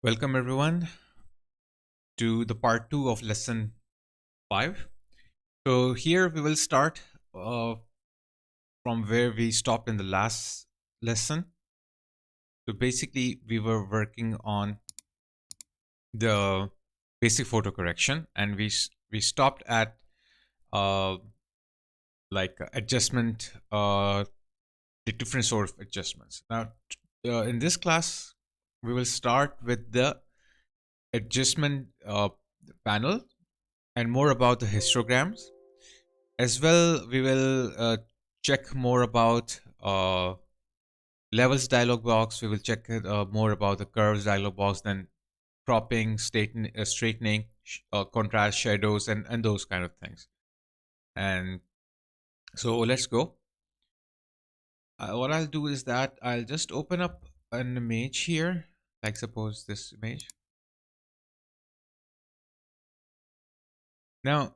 Welcome everyone to the part 2 of lesson 5. So here we will start from where we stopped in the last lesson. So basically we were working on the basic photo correction, and we stopped at uh, like adjustment, the different sort of adjustments. Now in this class we will start with the adjustment panel and more about the histograms. As well, we will check more about levels dialog box. We will check more about the curves dialog box, then cropping, straightening, contrast, shadows, and those kind of things. And so let's go. What I'll do is that I'll just open up an image here, like suppose this image. Now,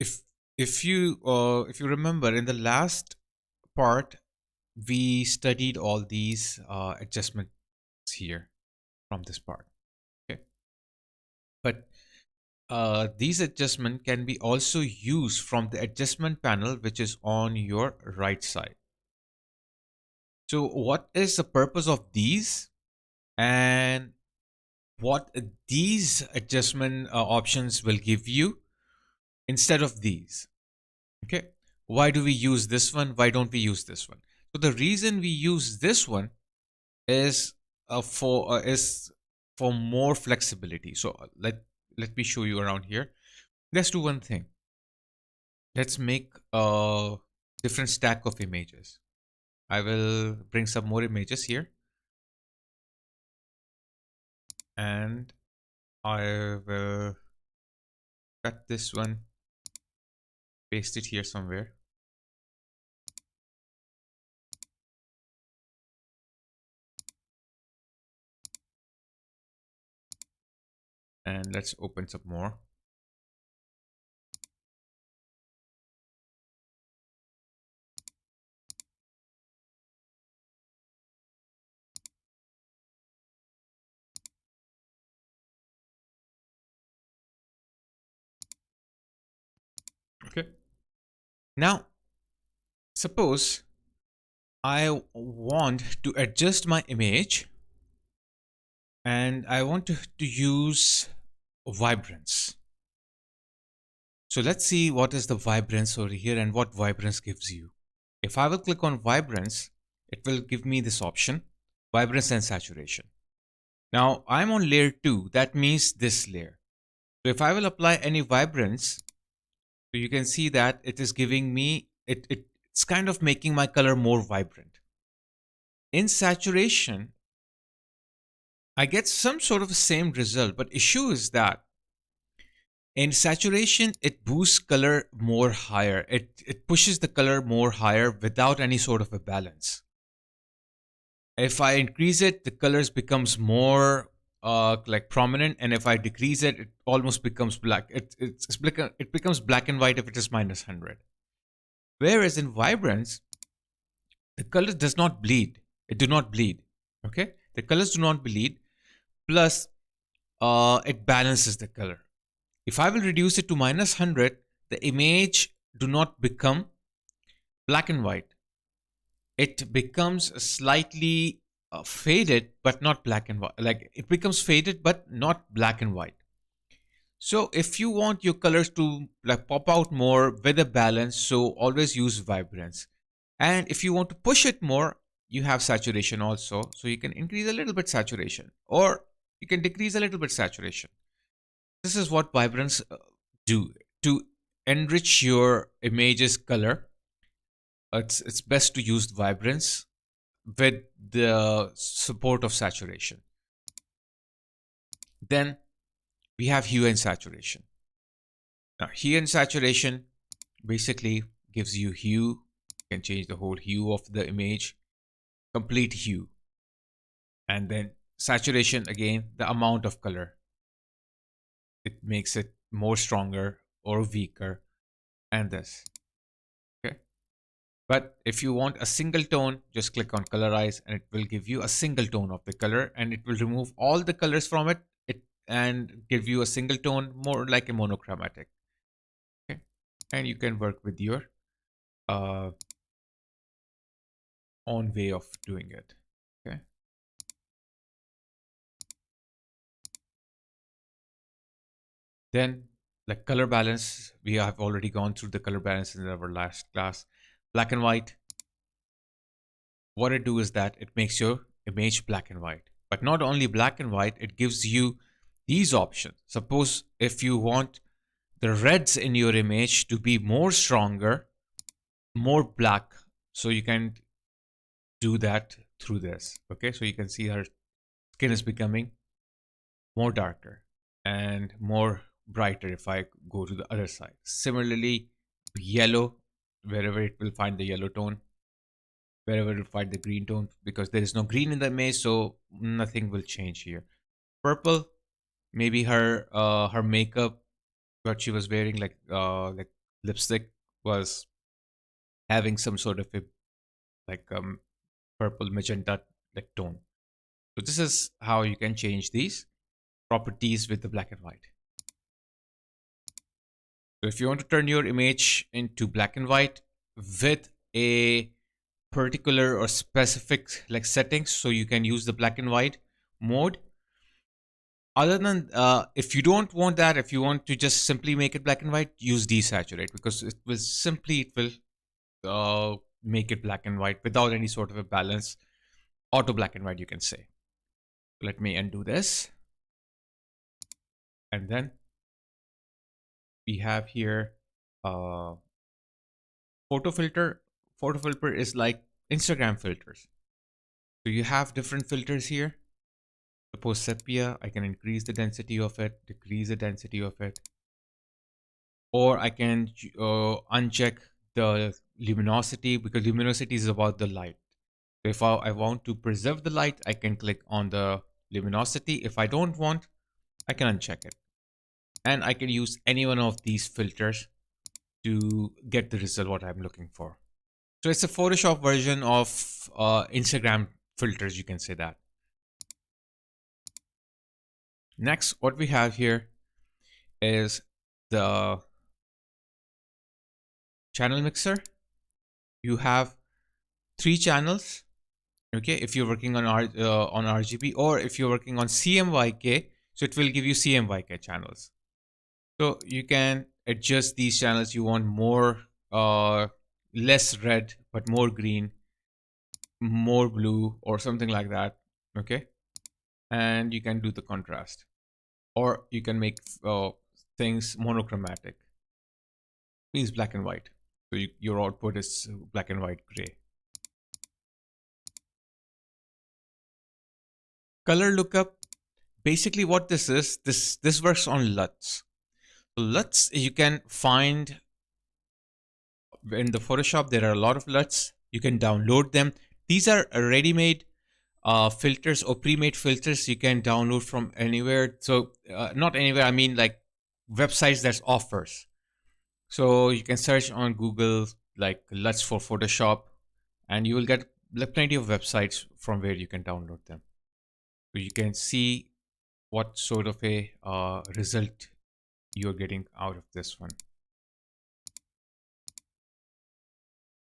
if if you remember in the last part, we studied all these adjustments here from this part. Okay, but these adjustments can be also used from the adjustment panel, which is on your right side. So what is the purpose of these, and what these adjustment options will give you instead of these? Okay, why do we use this one? Why don't we use this one? So the reason we use this one is for more flexibility. So let me show you around here. Let's do one thing. Let's make a different stack of images. I will bring some more images here, and I will cut this one, paste it here somewhere. And let's open some more. Okay. Now, suppose I want to adjust my image and I want to use vibrance. So let's see what is the vibrance over here and what vibrance gives you. If I will click on vibrance, it will give me this option, vibrance and saturation. Now I'm on layer 2, that means this layer. So if I will apply any vibrance, so you can see that it is giving me, it's kind of making my color more vibrant. In saturation, I get some sort of the same result, but issue is that in saturation, it boosts color more higher. It pushes the color more higher without any sort of a balance. If I increase it, the colors becomes more like prominent, and if I decrease it, it almost becomes black. It becomes black and white if it is -100. Whereas in vibrance, the color does not bleed. It do not bleed. Okay, the colors do not bleed. Plus, it balances the color. If I will reduce it to -100, the image do not become black and white. It becomes slightly faded, but not black and white. Like it becomes faded, but not black and white. So if you want your colors to like pop out more with a balance, so always use vibrance. And if you want to push it more, you have saturation also. So you can increase a little bit saturation, or you can decrease a little bit saturation. This is what vibrance do to enrich your image's color. It's best to use vibrance with the support of saturation. Then we have hue and saturation. Now hue and saturation basically gives you hue. You can change the whole hue of the image, complete hue. And then saturation, again, the amount of color. It makes it more stronger or weaker, and this. Okay. But if you want a single tone, just click on colorize and it will give you a single tone of the color, and it will remove all the colors from it and give you a single tone, more like a monochromatic. Okay. And you can work with your uh, own way of doing it. Okay. Then, like color balance, we have already gone through the color balance in our last class. Black and white, what it do is that it makes your image black and white. But not only black and white, it gives you these options. Suppose if you want the reds in your image to be more stronger, more black, so you can do that through this. Okay, so you can see her skin is becoming more darker and more brighter if I go to the other side. Similarly, yellow, wherever it will find the yellow tone, wherever it will find the green tone, because there is no green in the image, so nothing will change here. Purple, maybe her makeup, what she was wearing, like lipstick, was having some sort of a like purple magenta like tone. So this is how you can change these properties with the black and white. So if you want to turn your image into black and white with a particular or specific like settings, so you can use the black and white mode. Other than if you don't want that, if you want to just simply make it black and white, use desaturate, because it will make it black and white without any sort of a balance. Auto black and white, you can say. Let me undo this. And then we have here photo filter. Photo filter is like Instagram filters. So you have different filters here. Suppose sepia, I can increase the density of it, decrease the density of it. Or I can uncheck the luminosity, because luminosity is about the light. So if I want to preserve the light, I can click on the luminosity. If I don't want, I can uncheck it. And I can use any one of these filters to get the result what I'm looking for. So it's a Photoshop version of Instagram filters, you can say that. Next, what we have here is the channel mixer. You have 3 channels. Okay, if you're working on RGB, or if you're working on CMYK, so it will give you CMYK channels. So you can adjust these channels. You want more, less red, but more green, more blue, or something like that. Okay, and you can do the contrast, or you can make things monochromatic, means black and white. So your output is black and white gray. Color lookup. Basically, what this is, this works on LUTs. So LUTs you can find in the Photoshop. There are a lot of LUTs. You can download them. These are ready-made filters or pre-made filters you can download from anywhere. So not anywhere, I mean like websites that offers. So you can search on Google like LUTs for Photoshop, and you will get plenty of websites from where you can download them. So you can see what sort of a result you're getting out of this one.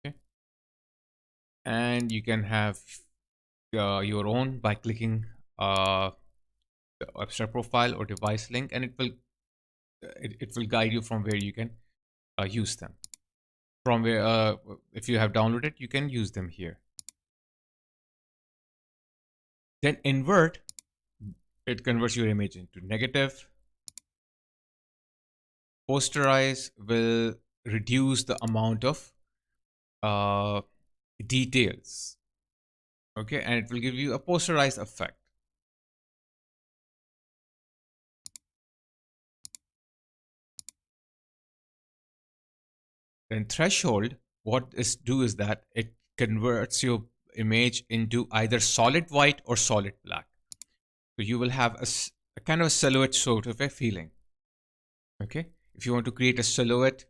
Okay, and you can have your own by clicking the abstract profile or device link, and it will guide you from where you can use them. From where if you have downloaded, you can use them here. Then invert, it converts your image into negative. Posterize will reduce the amount of details. Okay, and it will give you a posterized effect. Then threshold, what is do is that it converts your image into either solid white or solid black. So you will have a kind of a silhouette sort of a feeling. Okay, if you want to create a silhouette,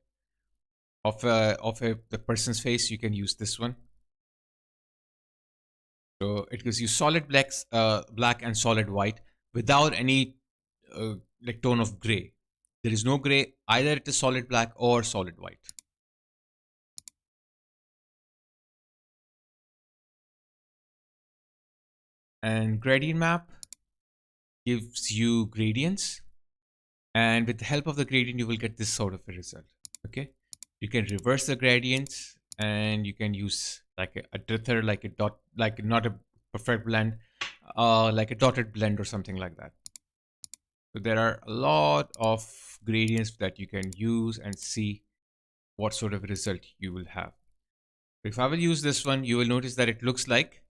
the person's face, you can use this one. So it gives you solid black and solid white without any like tone of gray. There is no gray, either it is solid black or solid white. And gradient map gives you gradients, and with the help of the gradient you will get this sort of a result. Okay, you can reverse the gradients, and you can use like a dither, like a dot, like not a perfect blend, like a dotted blend or something like that. So there are a lot of gradients that you can use and see what sort of result you will have. If I will use this one, you will notice that it looks like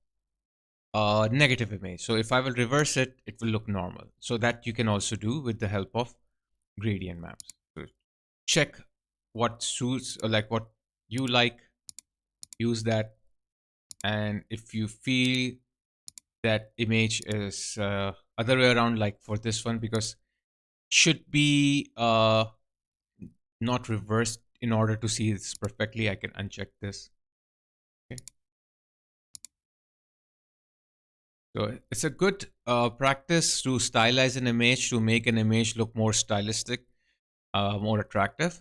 a negative image. So if I will reverse it, it will look normal. So that you can also do with the help of gradient maps. So check what suits, or like what you like, use that. And if you feel that image is other way around, like for this one, because should be not reversed in order to see this perfectly, I can uncheck this. Okay. So it's a good practice to stylize an image, to make an image look more stylistic, more attractive.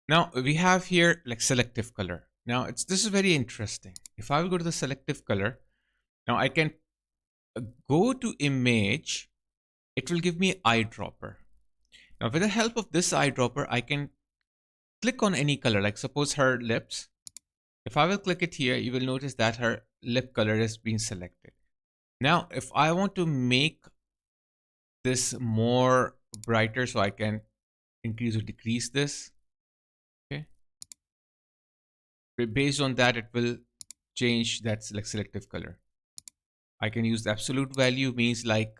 Now we have here like selective color. Now this is very interesting. If I will go to the selective color, now I can go to image. It will give me eyedropper. Now with the help of this eyedropper, I can click on any color, like suppose her lips. If I will click it here, you will notice that her lip color has been selected. Now, if I want to make this more brighter, so I can increase or decrease this. Okay. Based on that, it will change that like selective color. I can use the absolute value, means like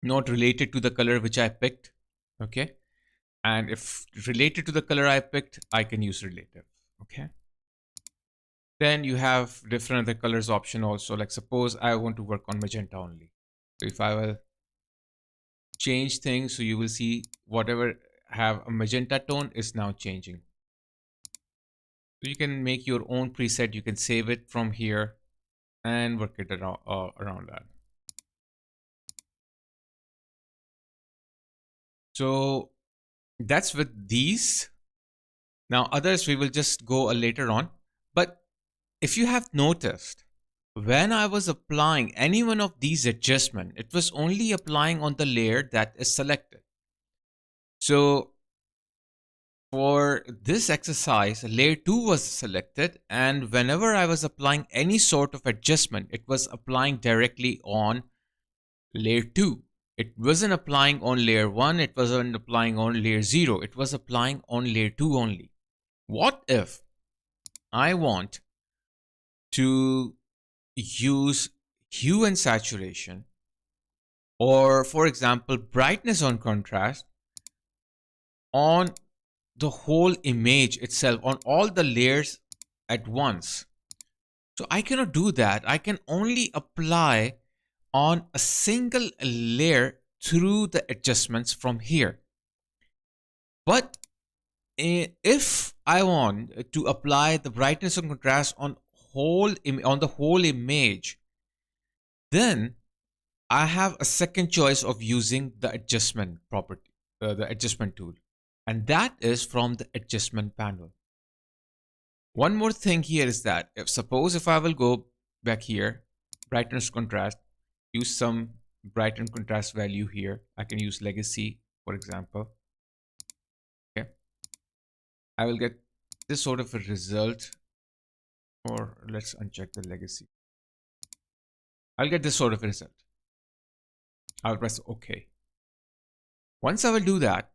not related to the color which I picked. Okay. And if related to the color I picked, I can use relative. Okay. Then you have different other colors option also. Like suppose I want to work on magenta only. So if I will change things, so you will see whatever have a magenta tone is now changing. So you can make your own preset. You can save it from here and work it around that. So that's with these. Now others we will just go later on. But if you have noticed, when I was applying any one of these adjustments, it was only applying on the layer that is selected. So for this exercise, layer 2 was selected, and whenever I was applying any sort of adjustment, it was applying directly on layer 2. It wasn't applying on layer 1, it wasn't applying on layer 0, it was applying on layer 2 only. What if I want to use hue and saturation, or for example brightness on contrast, on the whole image itself, on all the layers at once? So I cannot do that. I can only apply on a single layer through the adjustments from here. But if I want to apply the brightness and contrast on the whole image, then I have a second choice of using the adjustment property, the adjustment tool, and that is from the adjustment panel. One more thing here is that if I will go back here, brightness contrast, use some bright and contrast value here. I can use legacy, for example. Okay, I will get this sort of a result, or let's uncheck the legacy. I'll get this sort of a result. I'll press OK. Once I will do that,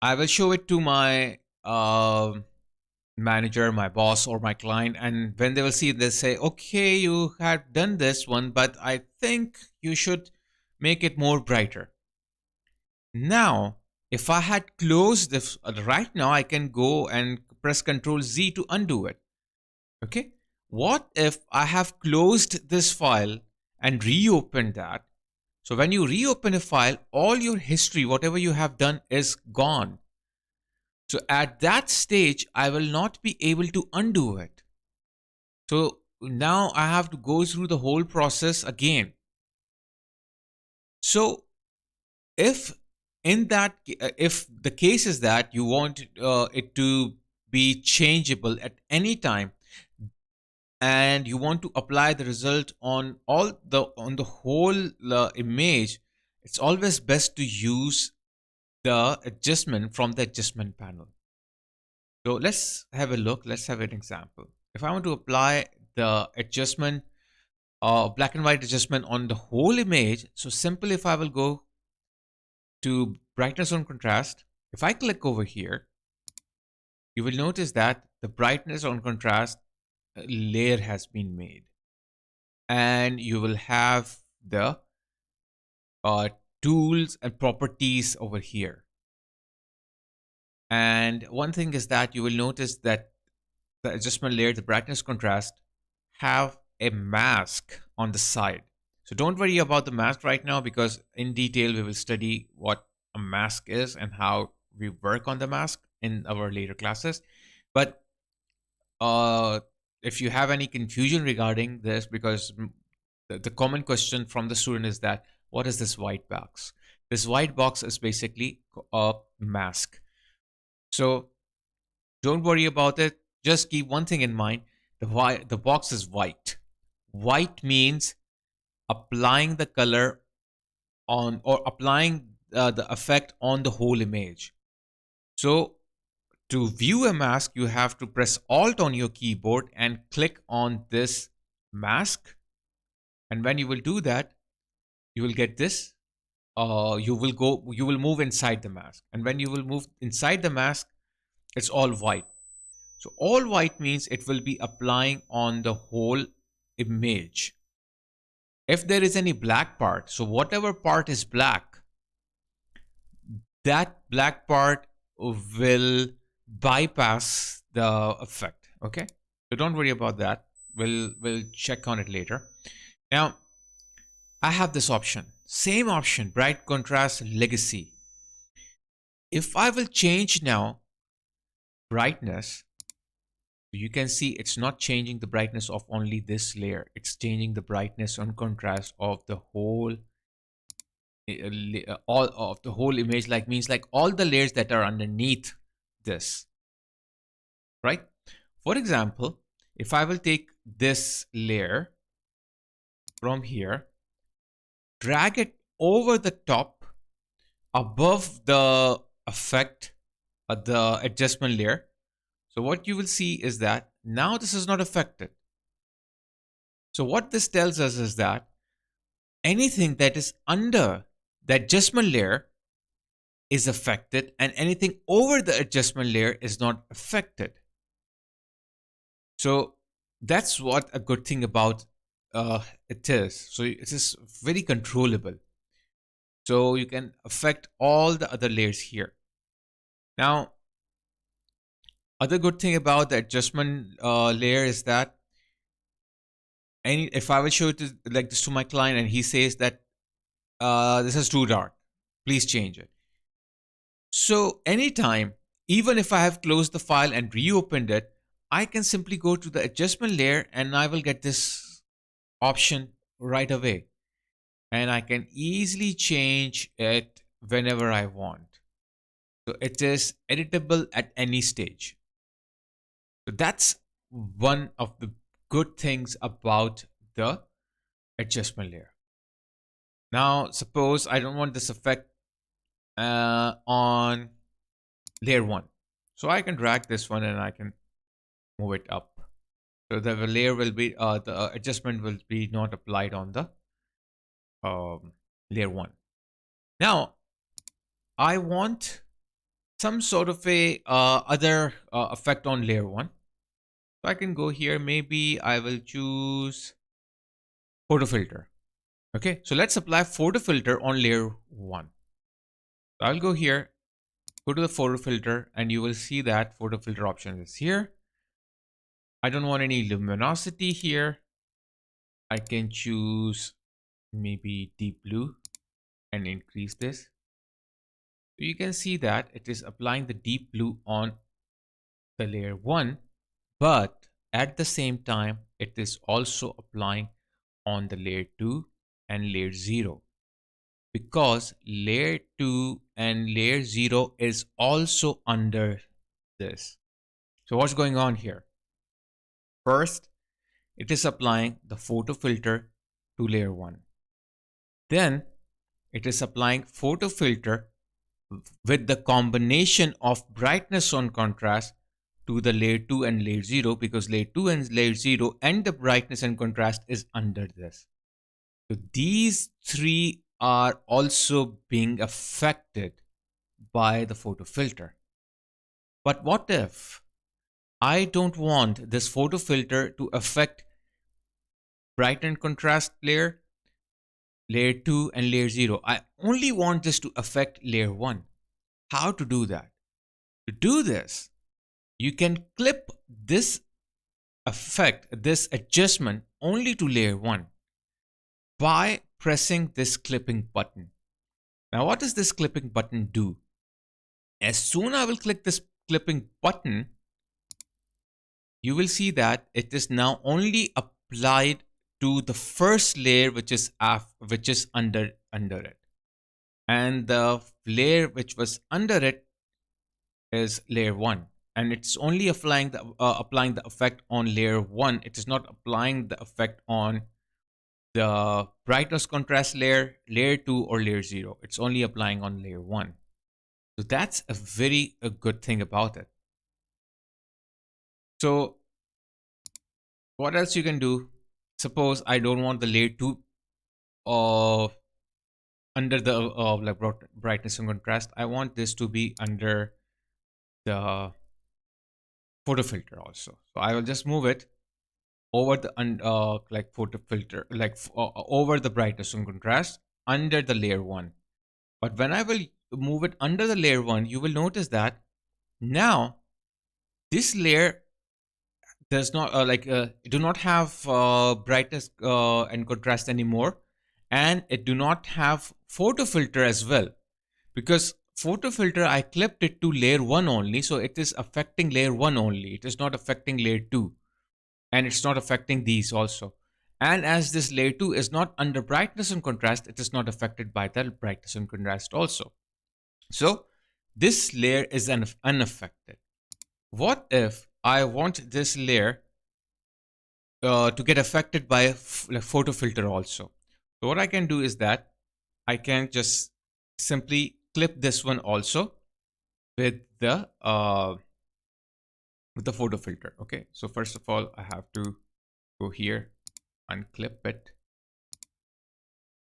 I will show it to my manager, my boss, or my client, and when they will see it, they say, okay, you had done this one, but I think you should make it more brighter. Now if I had closed this right now, I can go and press Ctrl Z to undo it. Okay, what if I have closed this file and reopened that? So when you reopen a file, all your history, whatever you have done, is gone. So at that stage, I will not be able to undo it. So now I have to go through the whole process again. So if if the case is that you want it to be changeable at any time, and you want to apply the result on the whole image, it's always best to use the adjustment from the adjustment panel. So let's have a look. Let's have an example. If I want to apply the adjustment, black and white adjustment on the whole image, so simple, if I will go to brightness on contrast, if I click over here, you will notice that the brightness on contrast layer has been made. And you will have the tools and properties over here. And one thing is that you will notice that the adjustment layer, the brightness contrast, have a mask on the side. So don't worry about the mask right now, because in detail we will study what a mask is and how we work on the mask in our later classes. But if you have any confusion regarding this, because the common question from the student is that, what is this white box? This white box is basically a mask. So don't worry about it. Just keep one thing in mind. The box is white. White means applying the color on, or applying the effect on the whole image. So to view a mask, you have to press Alt on your keyboard and click on this mask. And when you will do that, you will get this. You will move inside the mask. And when you will move inside the mask, it's all white. So all white means it will be applying on the whole image. If there is any black part, so whatever part is black, that black part will bypass the effect. Okay, so don't worry about that. We'll check on it later. Now I have this option, same option, bright contrast legacy. If I will change now brightness, you can see it's not changing the brightness of only this layer, it's changing the brightness on contrast of the whole all of the whole image, like means like all the layers that are underneath this, right? For example, if I will take this layer from here, drag it over the top above the effect, the adjustment layer. So what you will see is that now this is not affected. So what this tells us is that anything that is under the adjustment layer is affected, and anything over the adjustment layer is not affected. So that's what a good thing about it is. So it is very controllable. So you can affect all the other layers here. Now, other good thing about the adjustment layer is that if I will show it like this to my client and he says that this is too dark, please change it. So anytime, even if I have closed the file and reopened it, I can simply go to the adjustment layer and I will get this option right away. And I can easily change it whenever I want. So it is editable at any stage. So that's one of the good things about the adjustment layer. Now, suppose I don't want this effect on layer 1. So I can drag this one and I can move it up. So the layer will be, the adjustment will be not applied on the layer 1. Now, I want some sort of a other effect on layer 1. So I can go here. Maybe I will choose photo filter. Okay, so let's apply photo filter on layer 1. So I'll go here, go to the photo filter, and you will see that photo filter option is here. I don't want any luminosity here. I can choose maybe deep blue and increase this. You can see that it is applying the deep blue on the layer 1, but at the same time, it is also applying on the layer 2 and layer 0, because layer 2 and layer 0 is also under this. So what's going on here? First, it is applying the photo filter to layer 1. Then it is applying photo filter with the combination of brightness on contrast to the layer 2 and layer 0, because layer 2 and layer 0 and the brightness and contrast is under this. So these three are also being affected by the photo filter. But what if I don't want this photo filter to affect bright and contrast layer, layer 2 and layer 0? I only want this to affect layer 1. How to do that? To do this, you can clip this effect, this adjustment only to layer 1 by pressing this clipping button. Now, what does this clipping button do? As soon as I will click this clipping button, you will see that it is now only applied to the first layer, which is under it, and the layer which was under it is layer 1, and it's only applying the effect on layer 1. It is not applying the effect on the brightness contrast layer, layer 2 or layer 0. It's only applying on layer 1. So that's a good thing about it. So what else you can do? Suppose I don't want the layer 2 under the like brightness and contrast. I want this to be under the photo filter also. So I will just move it over the like photo filter, like over the brightness and contrast under the layer 1. But when I will move it under the layer 1, you will notice that now this layer does not do not have brightness and contrast anymore, and it do not have photo filter as well, because photo filter I clipped it to layer 1 only, so it is affecting layer 1 only. It is not affecting layer 2, and it's not affecting these also. And as this layer 2 is not under brightness and contrast, it is not affected by the brightness and contrast also. So this layer is unaffected. What if I want this layer to get affected by a photo filter also? So what I can do is that I can just simply clip this one also with the photo filter. Okay, so first of all, I have to go here, unclip it,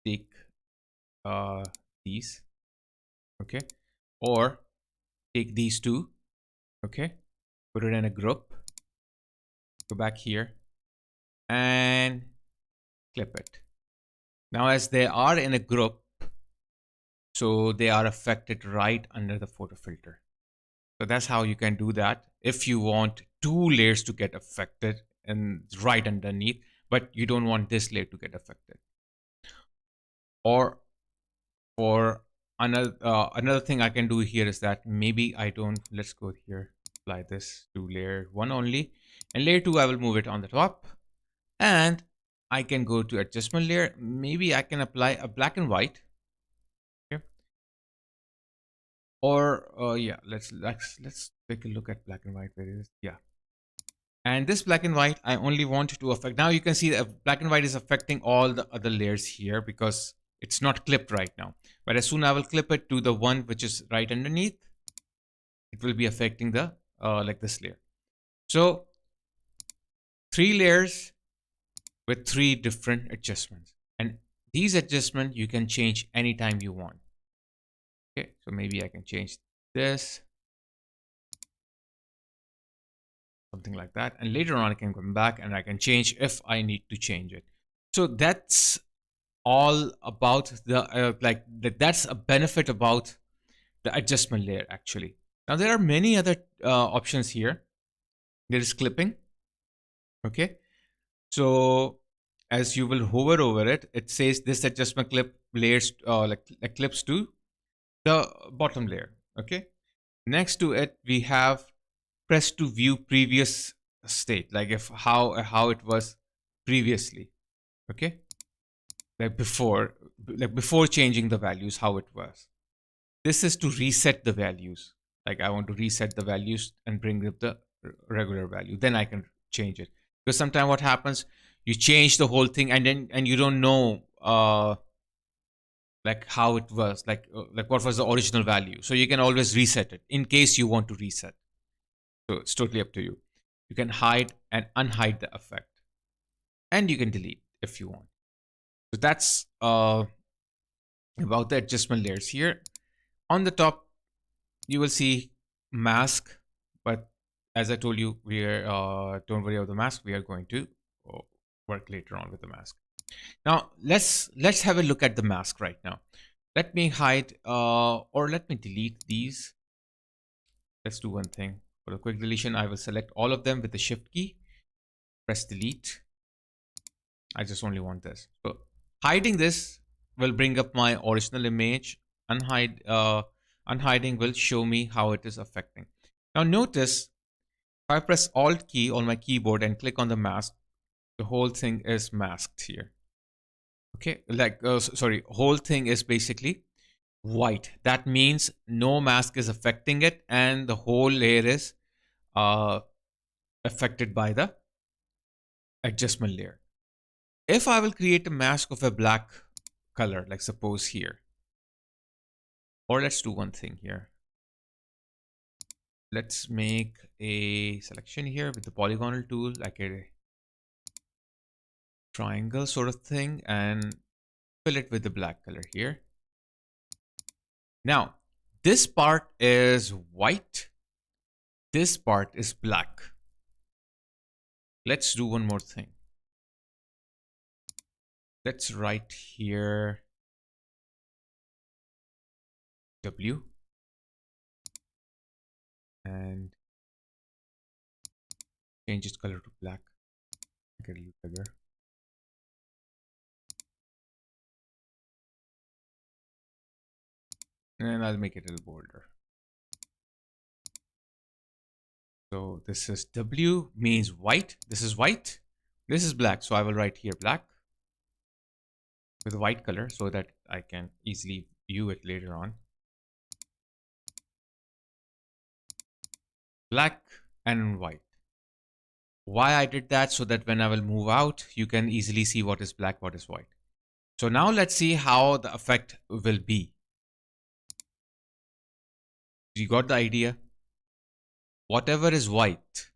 take these, okay, or take these two, okay, put it in a group, go back here and clip it. Now as they are in a group, so they are affected right under the photo filter. So that's how you can do that if you want two layers to get affected and right underneath, but you don't want this layer to get affected. Or for another thing I can do here is that maybe I don't, let's go here, apply this to layer 1 only, and layer 2 I will move it on the top, and I can go to adjustment layer. Maybe I can apply a black and white. Okay. Or yeah, let's take a look at black and white. Where it is? Yeah. And this black and white, I only want to affect. Now you can see that black and white is affecting all the other layers here because it's not clipped right now. But as soon as I will clip it to the one which is right underneath, it will be affecting the like this layer. So 3 layers with 3 different adjustments, and these adjustments you can change anytime you want. Okay, so maybe I can change this, something like that, and later on I can come back and I can change if I need to change it. So that's all about the that's a benefit about the adjustment layer actually. Now there are many other options here. There is clipping. Okay, so as you will hover over it, it says this adjustment clip layers like clips to the bottom layer. Okay. Next to it, we have press to view previous state, like if how it was previously. Okay. Like before changing the values, how it was. This is to reset the values. Like I want to reset the values and bring up the regular value. Then I can change it. Because sometimes what happens, you change the whole thing and you don't know like how it was, like what was the original value. So you can always reset it in case you want to reset. So it's totally up to you. You can hide and unhide the effect, and you can delete if you want. So that's about the adjustment layers here. On the top, you will see mask, but as I told you, we are don't worry about the mask. We are going to work later on with the mask. Now let's have a look at the mask right now. Let me hide or let me delete these. Let's do one thing. For a quick deletion, I will select all of them with the shift key, press delete. I just only want this. So hiding this will bring up my original image. Unhiding will show me how it is affecting. Now notice, if I press Alt key on my keyboard and click on the mask, the whole thing is masked here. Okay, like sorry, whole thing is basically white. That means no mask is affecting it, and the whole layer is affected by the adjustment layer. If I will create a mask of a black color, like suppose here, or let's do one thing here. Let's make a selection here with the polygonal tool, like a triangle sort of thing, and fill it with the black color here. Now, this part is white. This part is black. Let's do one more thing. Let's write here W and change its color to black. Make it a little bigger. And I'll make it a little bolder. So this is W, means white. This is white. This is black. So I will write here black with a white color so that I can easily view it later on. Black and white. Why I did that? So that when I will move out, you can easily see what is black, what is white. So now let's see how the effect will be. You got the idea? Whatever is white,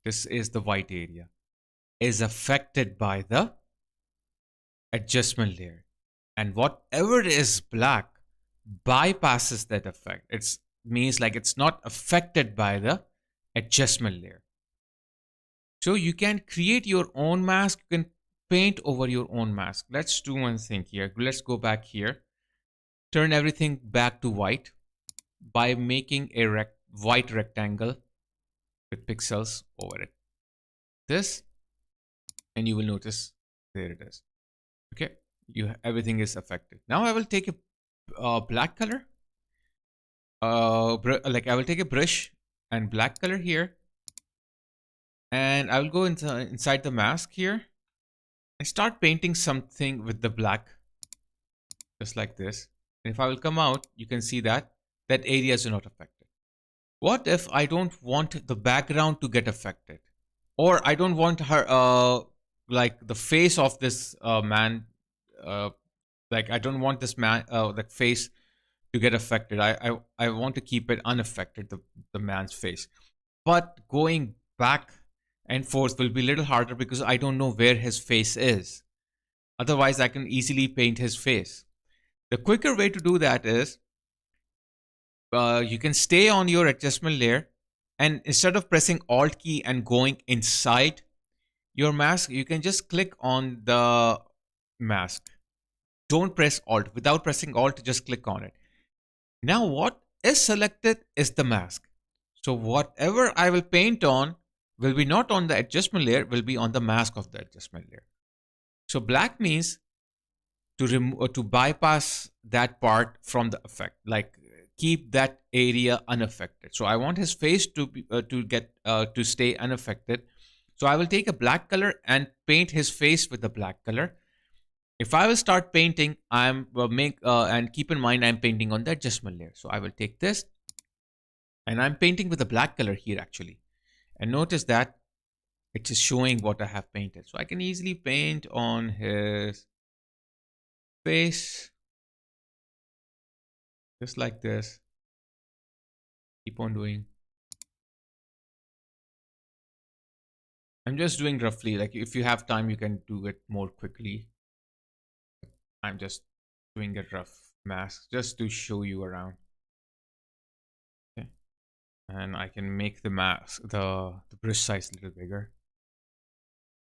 this is the white area, is affected by the adjustment layer. And whatever is black bypasses that effect. It means like it's not affected by the adjustment layer. So you can create your own mask. You can paint over your own mask. Let's do one thing here. Let's go back here. Turn everything back to white by making a white rectangle with pixels over it. This, and you will notice there it is. Okay, everything is affected. Now I will take a black color. Like I will take a brush and black color here, and I will go inside the mask here and start painting something with the black, just like this. And if I will come out, you can see that areas are not affected. What if I don't want the background to get affected, or I don't want her like the face of this man, like I don't want this man like face to get affected. I want to keep it unaffected, the man's face. But going back and forth will be a little harder because I don't know where his face is. Otherwise, I can easily paint his face. The quicker way to do that is you can stay on your adjustment layer, and instead of pressing Alt key and going inside your mask, you can just click on the mask. Don't press Alt. Without pressing Alt, just click on it. Now what is selected is the mask. So whatever I will paint on will be not on the adjustment layer, will be on the mask of the adjustment layer. So black means to bypass that part from the effect, like keep that area unaffected. So I want his face to stay unaffected. So I will take a black color and paint his face with the black color. If I will start painting, I'm make and keep in mind I'm painting on the adjustment layer. So I will take this and I'm painting with the black color here actually. And notice that it is showing what I have painted. So I can easily paint on his face just like this. Keep on doing. I'm just doing roughly, like if you have time, you can do it more quickly. I'm just doing a rough mask just to show you around. Okay. And I can make the mask, the brush size a little bigger.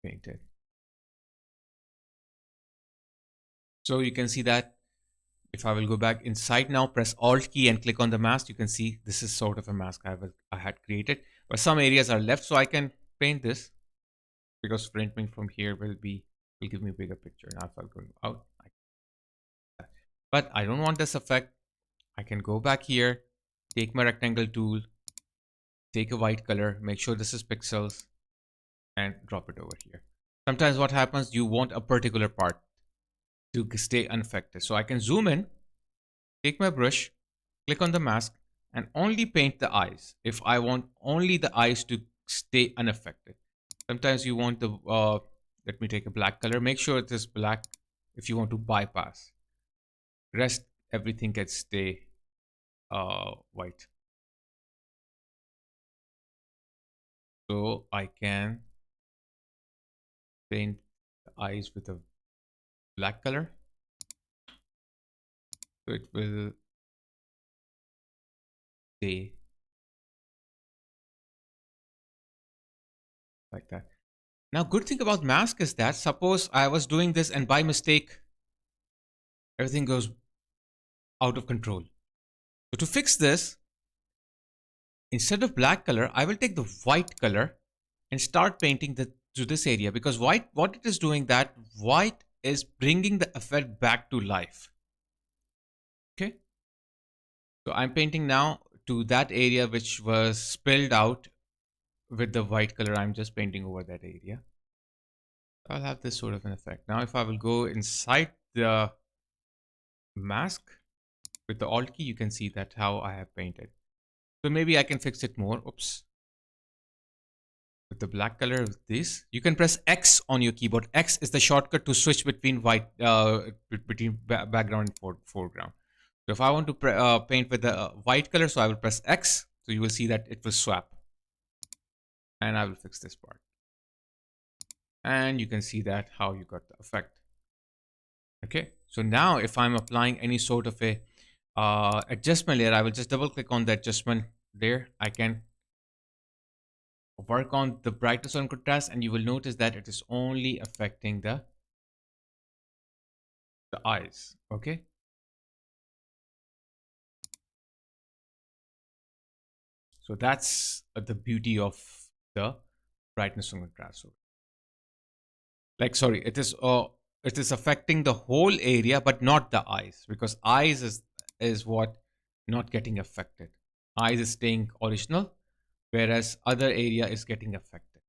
Paint it. So you can see that if I will go back inside now, press Alt key and click on the mask, you can see this is sort of a mask I had created, but some areas are left, so I can paint this because printing from here will give me a bigger picture. Now if I go out, but I don't want this effect. I can go back here, take my rectangle tool, take a white color, make sure this is pixels, and drop it over here. Sometimes what happens, you want a particular part to stay unaffected. So I can zoom in, take my brush, click on the mask, and only paint the eyes if I want only the eyes to stay unaffected. Sometimes you want the, let me take a black color, make sure it is black if you want to bypass. Rest, everything can stay white. So I can paint the eyes with a black color. So it will stay like that. Now, good thing about mask is that suppose I was doing this and by mistake, everything goes out of control. So to fix this, instead of black color, I will take the white color and start painting to this area, because white, what it is doing, that white is bringing the effect back to life. Okay. So I'm painting now to that area which was spilled out with the white color. I'm just painting over that area. I'll have this sort of an effect. Now, if I will go inside the mask with the Alt key, you can see that how I have painted. So maybe I can fix it more. Oops. With the black color of this, you can press X on your keyboard. X is the shortcut to switch between background and foreground. So if I want to paint with the white color, so I will press X. So you will see that it will swap. And I will fix this part. And you can see that how you got the effect. Okay. So now if I'm applying any sort of a adjustment layer, I will just double click on the adjustment layer. I can work on the brightness and contrast, and you will notice that it is only affecting the eyes. Okay. So that's the beauty of the brightness and contrast. So, like, sorry, it is affecting the whole area, but not the eyes, because eyes is what not getting affected. Eyes is staying original, whereas other area is getting affected.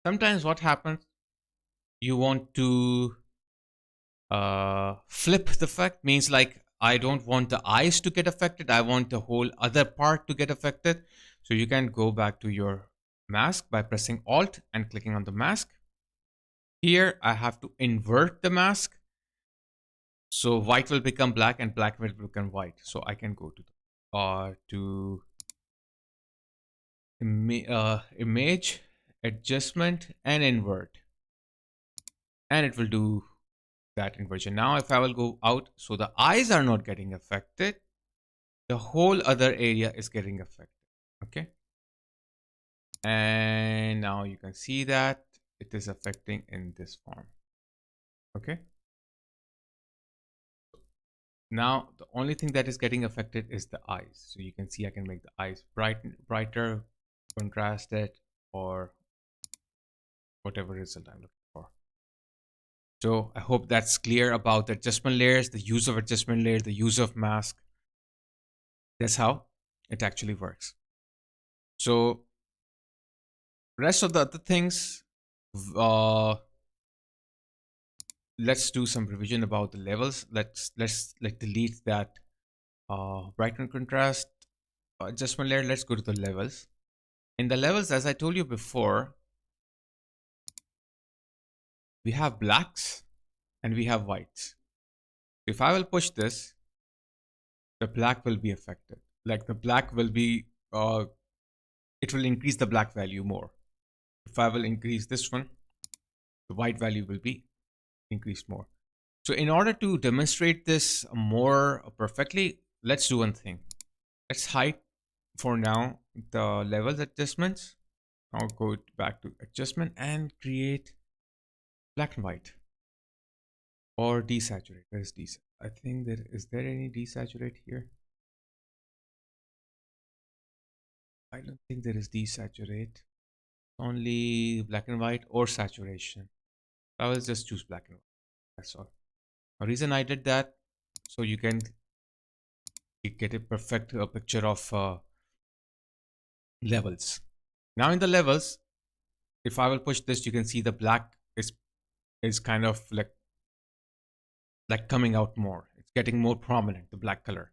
Sometimes what happens, you want to flip the effect, means like I don't want the eyes to get affected, I want the whole other part to get affected. So you can go back to your mask by pressing Alt and clicking on the mask. Here I have to invert the mask, so white will become black and black will become white. So I can go to image, adjustment, and invert, and it will do that inversion. Now if I will go out, so the eyes are not getting affected, the whole other area is getting affected. Okay. And now you can see that it is affecting in this form. Okay. Now the only thing that is getting affected is the eyes. So you can see I can make the eyes brighter, contrast it, or whatever result I'm looking for. So I hope that's clear about the adjustment layers, the use of adjustment layer, the use of mask. That's how it actually works. So rest of the other things, uh, let's do some revision about the levels. Let's like delete that brightness contrast adjustment layer. Let's go to the levels. In the levels, as I told you before, we have blacks and we have whites. If I will push this, the black will be affected. Like the black will be, it will increase the black value more. If I will increase this one, the white value will be increased more. So in order to demonstrate this more perfectly, let's do one thing. Let's hide for now the levels adjustments. I'll go back to adjustment and create black and white or desaturate. Where is desaturate? I think is there any desaturate here? I don't think there is desaturate. Only black and white or saturation. I will just choose black and white. That's all. The reason I did that, so you can get a perfect picture of levels. Now in the levels, if I will push this, you can see the black is kind of like coming out more. It's getting more prominent, the black color.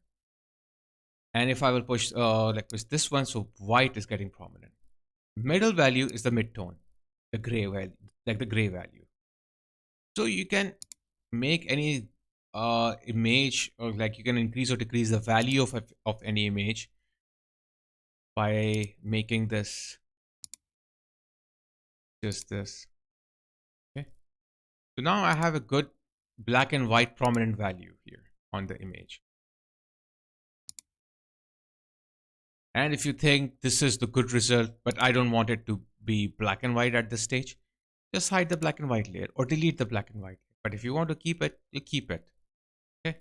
And if I will push like this one, so white is getting prominent. Middle value is the mid-tone, the gray value, like the gray value. So you can make any image, or like you can increase or decrease the value of any image by making this just this. Okay. So now I have a good black and white prominent value here on the image. And if you think this is the good result, but I don't want it to be black and white at this stage, just hide the black and white layer or delete the black and white. But if you want to keep it, you keep it. Okay.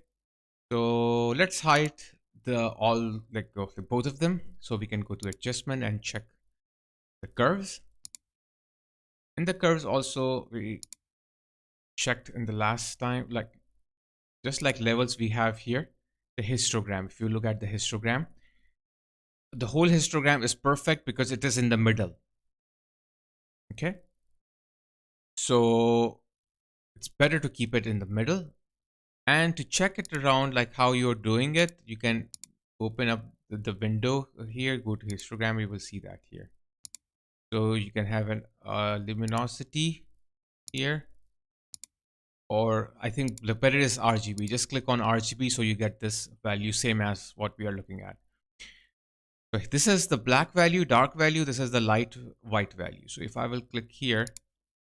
So let's hide the all like both of them. So we can go to adjustment and check the curves. And the curves also we checked in the last time, like just like levels we have here, the histogram. If you look at the histogram, the whole histogram is perfect because it is in the middle. Okay. So it's better to keep it in the middle. And to check it around, like how you're doing it, you can open up the window here, go to histogram, you will see that here. So you can have an luminosity here, or I think the better is RGB. Just click on RGB so you get this value same as what we are looking at. So this is the black value, dark value. This is the light white value. So if I will click here,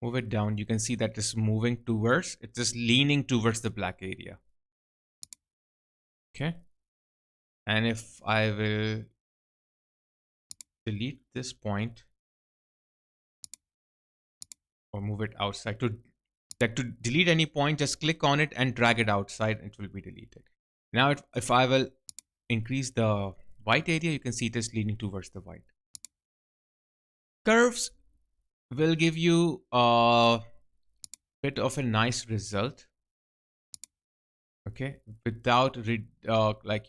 move it down, you can see that it's moving towards, it's just leaning towards the black area. Okay. And if I will delete this point or move it outside, to delete any point, just click on it and drag it outside, it will be deleted. Now if I will increase the white area, you can see it is leaning towards the white. Curves will give you a bit of a nice result, okay, without like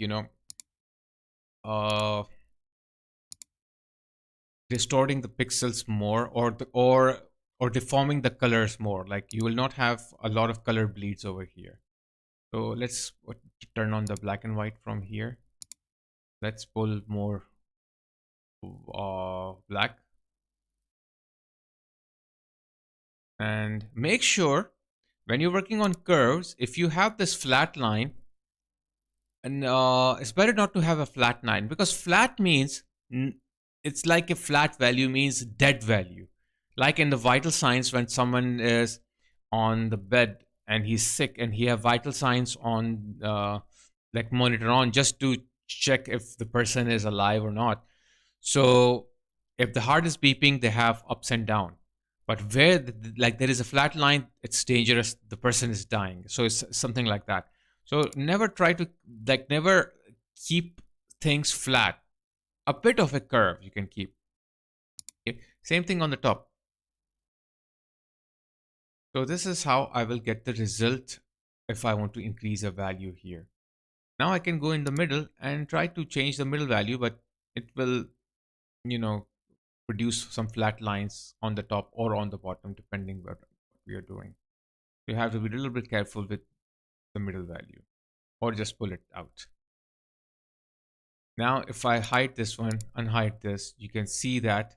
distorting the pixels more, or deforming the colors more. Like you will not have a lot of color bleeds over here. So let's turn on the black and white from here. Let's pull more black. And make sure when you're working on curves, if you have this flat line, and it's better not to have a flat line, because flat means it's like a flat value means dead value. Like in the vital signs, when someone is on the bed and he's sick and he have vital signs on like monitor on just to check if the person is alive or not. So if the heart is beeping, they have ups and down. But where like there is a flat line, it's dangerous. The person is dying. So it's something like that. So never try to never keep things flat. A bit of a curve you can keep. Okay. Same thing on the top. So this is how I will get the result if I want to increase a value here. Now I can go in the middle and try to change the middle value, but it will, you know, produce some flat lines on the top or on the bottom, depending what we are doing. You have to be a little bit careful with the middle value, or just pull it out. Now, if I hide this one, unhide this, you can see that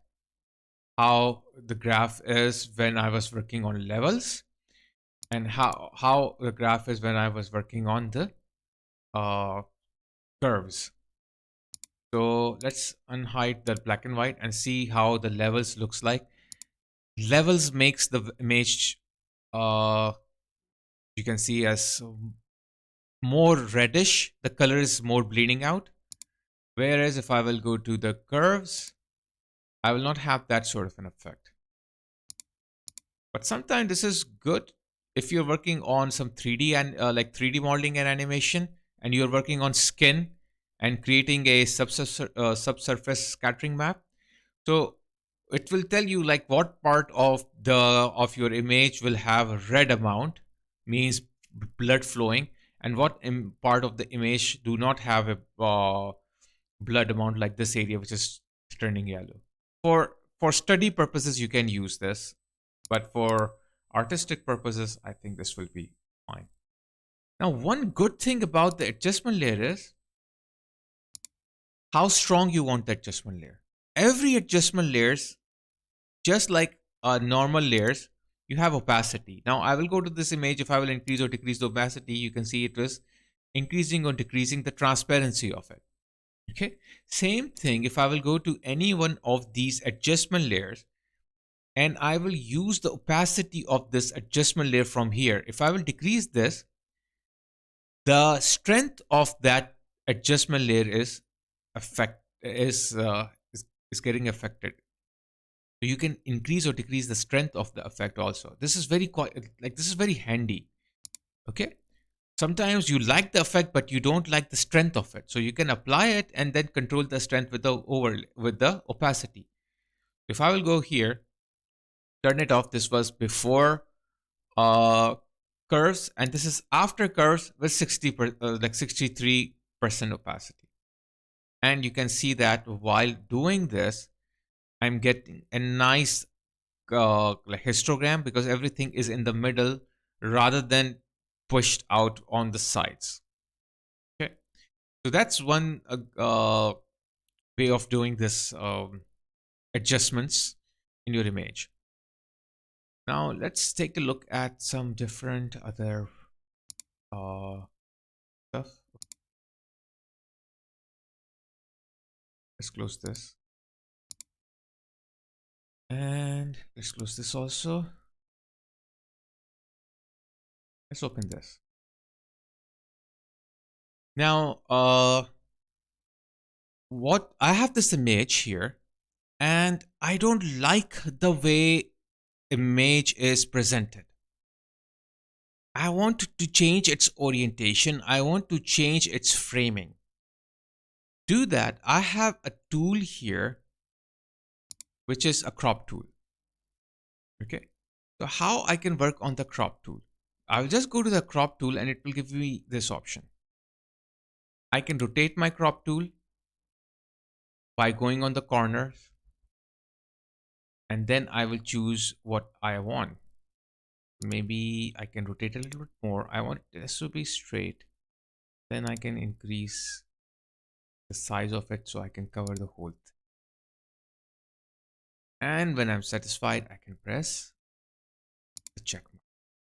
how the graph is when I was working on levels, and how the graph is when I was working on the curves. So let's unhide the black and white and see how the levels looks like. Levels makes the image, you can see, as more reddish. The color is more bleeding out. Whereas if I will go to the curves, I will not have that sort of an effect. But sometimes this is good if you're working on some 3D and like 3D modeling and animation, and you're working on skin and creating a subsurface scattering map. So it will tell you like what part of your image will have a red amount, means blood flowing, and what part of the image do not have a blood amount, like this area which is turning yellow. For study purposes you can use this, but for artistic purposes I think this will be fine. Now, one good thing about the adjustment layer is how strong you want the adjustment layer. Every adjustment layers, just like normal layers, you have opacity. Now I will go to this image. If I will increase or decrease the opacity, you can see it was increasing or decreasing the transparency of it. Okay, same thing if I will go to any one of these adjustment layers and I will use the opacity of this adjustment layer from here. If I will decrease this, the strength of that adjustment layer is getting affected. So you can increase or decrease the strength of the effect also. This is this is very handy. Okay. Sometimes you like the effect, but you don't like the strength of it. So you can apply it and then control the strength with the opacity. If I will go here, turn it off. This was before curves, and this is after curves with 63% opacity. And you can see that while doing this, I'm getting a nice like histogram, because everything is in the middle rather than pushed out on the sides. Okay, so that's one way of doing this adjustments in your image. Now let's take a look at some different other stuff. Let's close this. And let's close this also. Let's open this. Now, what I have this image here, and I don't like the way image is presented. I want to change its orientation. I want to change its framing. Do that, I have a tool here, which is a crop tool. Okay, so how I can work on the crop tool? I'll just go to the crop tool and it will give me this option. I can rotate my crop tool by going on the corners, and then I will choose what I want. Maybe I can rotate a little bit more. I want this to be straight. Then I can increase the size of it so I can cover the whole thing. And when I'm satisfied, I can press the check mark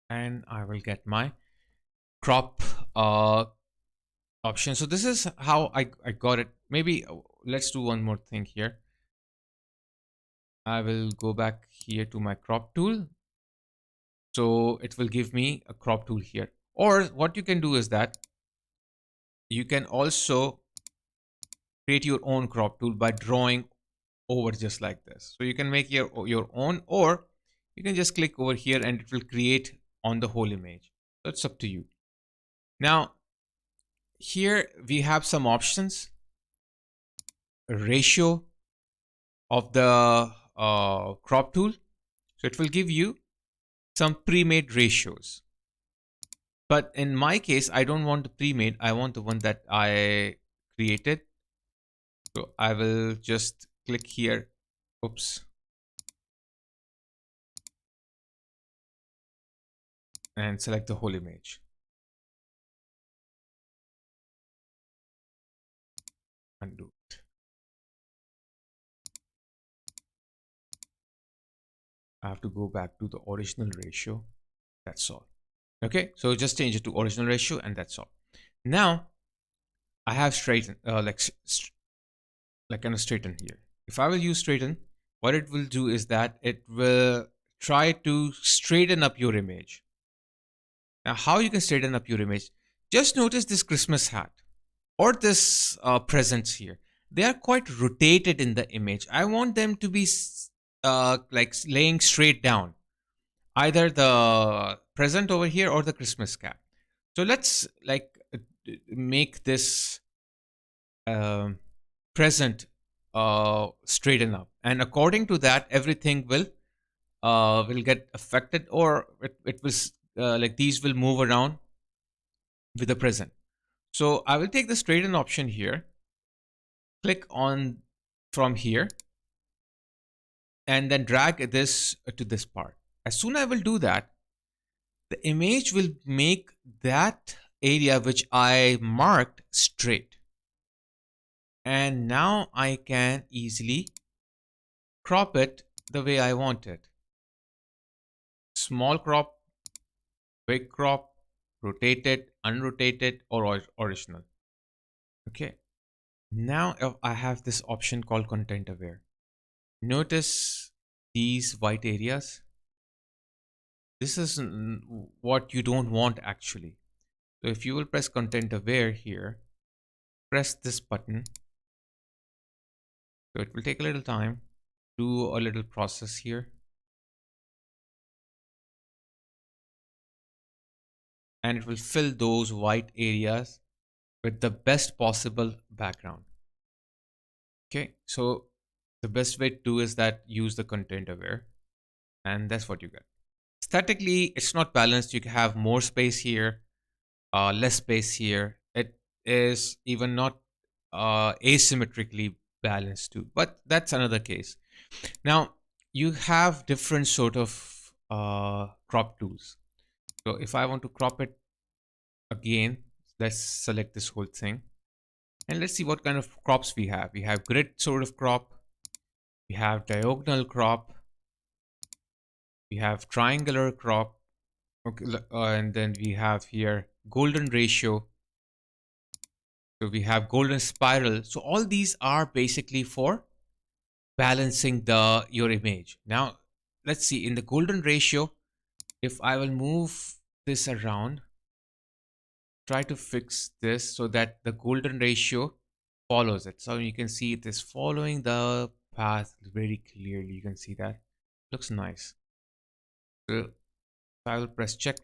and I will get my crop option. So this is how I got it. Maybe let's do one more thing here. I will go back here to my crop tool. So it will give me a crop tool here. Or what you can do is that you can also create your own crop tool by drawing over just like this. So you can make your own, or you can just click over here and it will create on the whole image. So it's up to you. Now, here we have some options. Ratio of the crop tool. So it will give you some pre-made ratios. But in my case, I don't want the pre-made. I want the one that I created. So I will just click here. Oops. And select the whole image. Undo it. I have to go back to the original ratio. That's all. Okay, so just change it to original ratio and that's all. Now I have straighten, like kind of straighten here. If I will use straighten, what it will do is that it will try to straighten up your image. Now, how you can straighten up your image? Just notice this Christmas hat or this presents here. They are quite rotated in the image. I want them to be like laying straight down, either the present over here or the Christmas cap. So let's like make this present straighten up, and according to that, everything will get affected, or it will like these will move around with the present. So I will take the straighten option here, click on from here, and then drag this to this part. As soon as I will do that, the image will make that area which I marked straight. And now I can easily crop it the way I want it. Small crop, big crop, rotated, unrotated, or original. Okay. Now I have this option called content aware. Notice these white areas. This is what you don't want actually. So if you will press content aware here, press this button. So it will take a little time, do a little process here. And it will fill those white areas with the best possible background. Okay, so the best way to do is that use the content aware, and that's what you get. Aesthetically, it's not balanced. You can have more space here, less space here. It is even not asymmetrically balanced too, but that's another case. Now you have different sort of crop tools. So if I want to crop it again, let's select this whole thing. And let's see what kind of crops we have. We have grid sort of crop. We have diagonal crop. We have triangular crop. Okay, and then we have here golden ratio. So we have golden spiral. So all these are basically for balancing your image. Now, let's see in the golden ratio, if I will move this around, try to fix this so that the golden ratio follows it. So you can see it is following the path very clearly. You can see that looks nice. So I will press check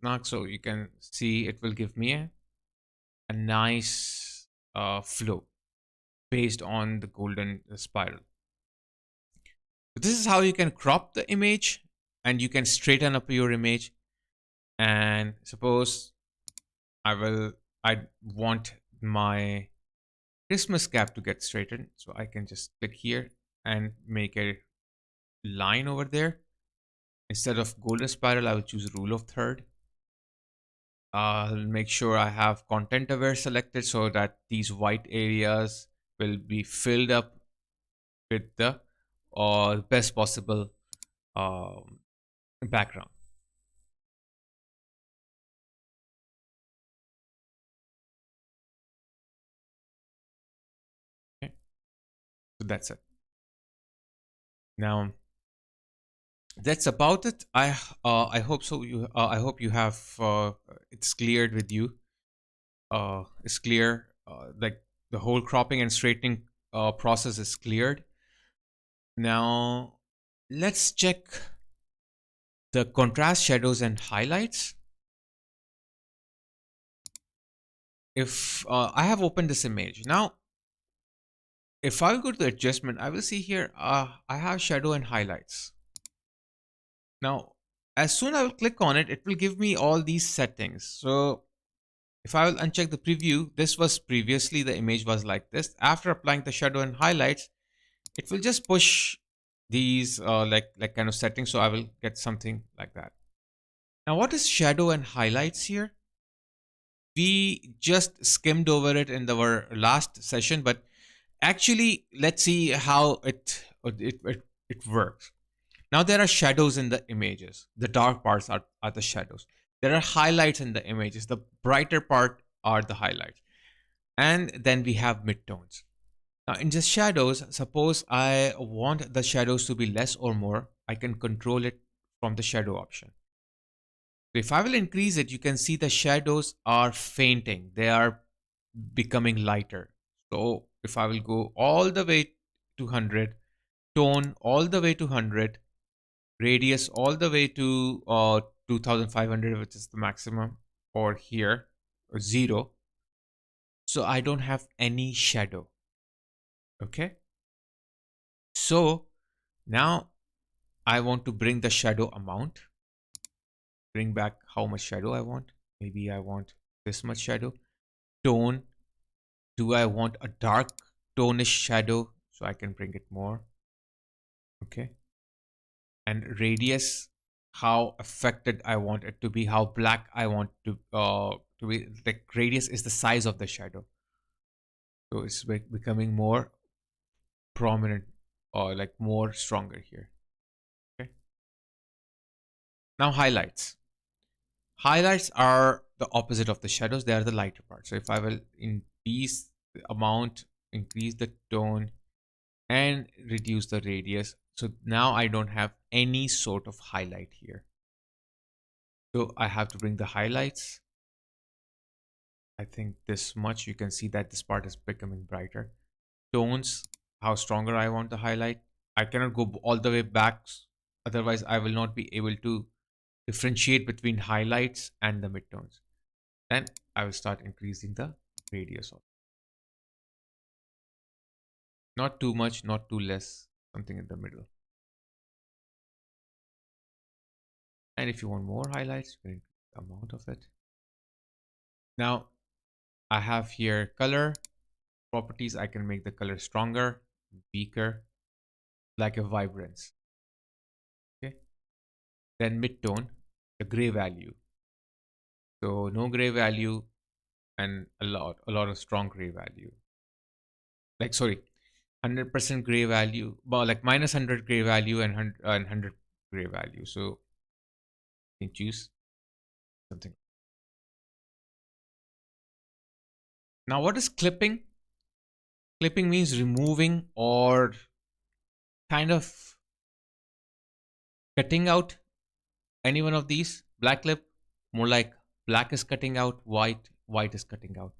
mark so you can see it will give me a nice flow based on the golden spiral. So this is how you can crop the image and you can straighten up your image. And suppose I want my Christmas cap to get straightened. So I can just click here and make a line over there. Instead of golden spiral, I will choose rule of third. I'll make sure I have content aware selected so that these white areas will be filled up with the best possible background. Okay. So that's it. Now that's about it. I hope so. I hope you have it's cleared with you. It's clear. Like the whole cropping and straightening process is cleared. Now let's check the contrast, shadows, and highlights. If I have opened this image now, if I go to the adjustment, I will see here I have shadow and highlights. Now as soon as I will click on it, it will give me all these settings. So if I will uncheck the preview, this was previously the image was like this. After applying the shadow and highlights, it will just push these like kind of settings. So I will get something like that. Now, what is shadow and highlights here? We just skimmed over it in our last session, but actually, let's see how it works. Now there are shadows in the images. The dark parts are the shadows. There are highlights in the images. The brighter part are the highlights. And then we have midtones. Now in the shadows, suppose I want the shadows to be less or more, I can control it from the shadow option. So if I will increase it, you can see the shadows are fainting. They are becoming lighter. So if I will go all the way to 100, tone all the way to 100, radius all the way to 2500, which is the maximum, or here, or 0. So I don't have any shadow. Okay. So now I want to bring the shadow amount, bring back how much shadow I want. Maybe I want this much shadow. Tone, do I want a dark tonish shadow? So I can bring it more. Okay. And radius, how affected I want it to be, how black I want to be. The radius is the size of the shadow. So it's becoming more prominent or like more stronger here. Okay. Now highlights. Highlights are the opposite of the shadows. They are the lighter part. So if I will increase the amount, increase the tone, and reduce the radius. So now I don't have any sort of highlight here. So I have to bring the highlights. I think this much. You can see that this part is becoming brighter. Tones, how stronger I want the highlight. I cannot go all the way back. Otherwise, I will not be able to differentiate between highlights and the midtones. Then I will start increasing the radius of. Not too much, not too less, something in the middle. And if you want more highlights, you can increase the amount of it. Now I have here color properties. I can make the color stronger, weaker, like a vibrance. Okay. Then midtone, the gray value. So no gray value and a lot of strong gray value. Like sorry, 100% gray value, but like minus 100 gray value and 100 gray value. So you can choose something. Now what is clipping? Clipping means removing or kind of cutting out any one of these. Black clip, more like black is cutting out, white is cutting out.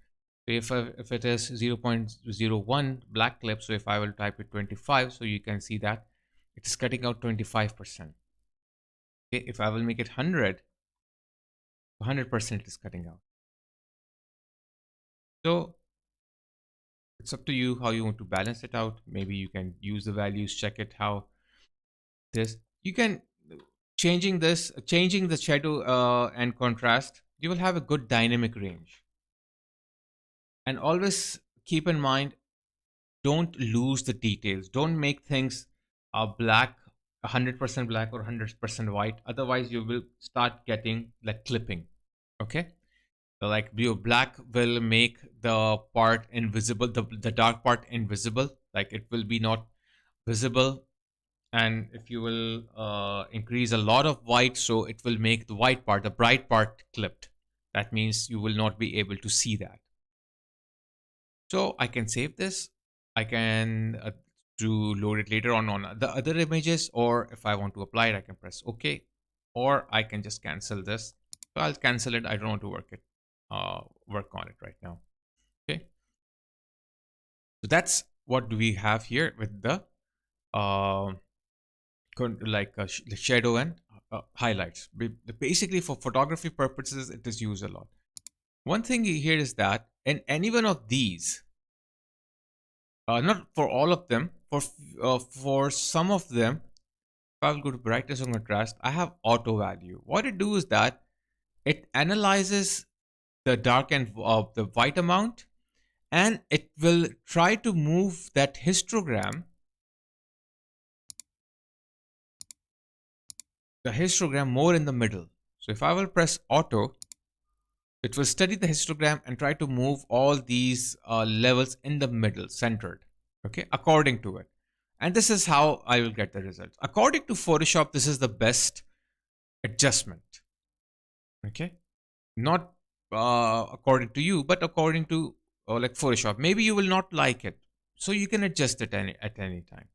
So if it is 0.01 black clip, so if I will type it 25, so you can see that it is cutting out 25%. Okay, if I will make it 100, 100% is cutting out. So it's up to you how you want to balance it out. Maybe you can use the values, check it how this. You can changing the shadow and contrast. You will have a good dynamic range. And always keep in mind, don't lose the details. Don't make things black, 100% black or 100% white. Otherwise, you will start getting like clipping. Okay. So like your black will make the part invisible, the dark part invisible. Like it will be not visible. And if you will increase a lot of white, so it will make the white part, the bright part clipped. That means you will not be able to see that. So I can save this. I can do load it later on the other images, or if I want to apply it, I can press OK, or I can just cancel this. So I'll cancel it. I don't want to work on it right now. Okay. So that's what do we have here with the shadow and highlights. Basically, for photography purposes, it is used a lot. One thing here is that in any one of these, not for all of them, for some of them, I'll go to brightness and contrast, I have auto value. What it do is that it analyzes the dark and the white amount, and it will try to move that histogram, more in the middle. So if I will press auto, it will study the histogram and try to move all these levels in the middle, centered, okay, according to it. And this is how I will get the results. According to Photoshop, this is the best adjustment, okay? Not according to you, but according to like Photoshop. Maybe you will not like it, so you can adjust it at any time,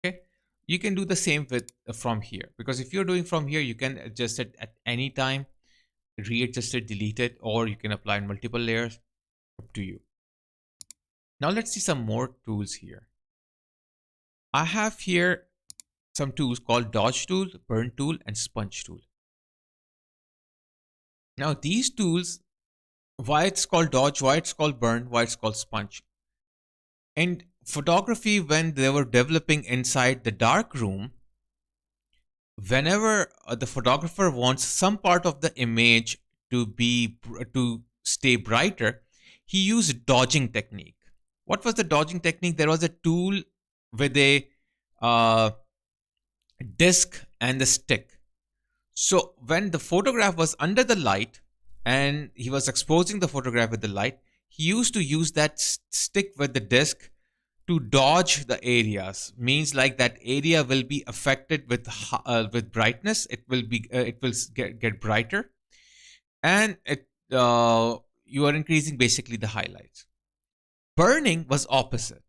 okay? You can do the same with from here, because if you're doing from here, you can adjust it at any time, readjust it, delete it, or you can apply in multiple layers, up to you. Now let's see some more tools here. I have here some tools called dodge tool, burn tool, and sponge tool. Now these tools, why it's called dodge, why it's called burn, why it's called sponge. In photography, when they were developing inside the dark room, whenever the photographer wants some part of the image to stay brighter, he used dodging technique. What was the dodging technique? There was a tool with a disc and the stick. So when the photograph was under the light and he was exposing the photograph with the light, he used to use that stick with the disc to dodge the areas. Means like that area will be affected with brightness. It will get brighter, and you are increasing basically the highlights. Burning was opposite.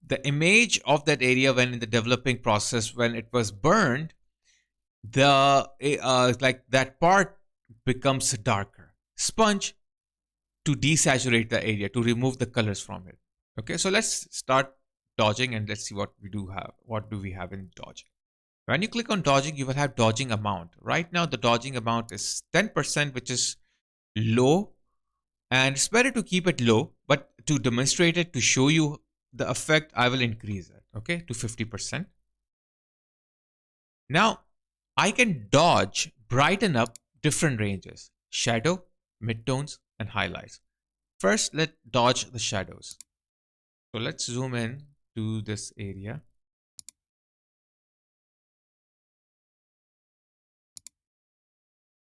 The image of that area, when in the developing process, when it was burned, the like that part becomes darker. Sponge, to desaturate the area, to remove the colors from it. Okay, so let's start dodging and let's see what we do have. What do we have in dodging? When you click on dodging, you will have dodging amount. Right now, the dodging amount is 10%, which is low, and it's better to keep it low, but to demonstrate it, to show you the effect, I will increase it, okay, to 50%. Now, I can dodge, brighten up different ranges: shadow, midtones, and highlights. First, let's dodge the shadows. So let's zoom in to this area.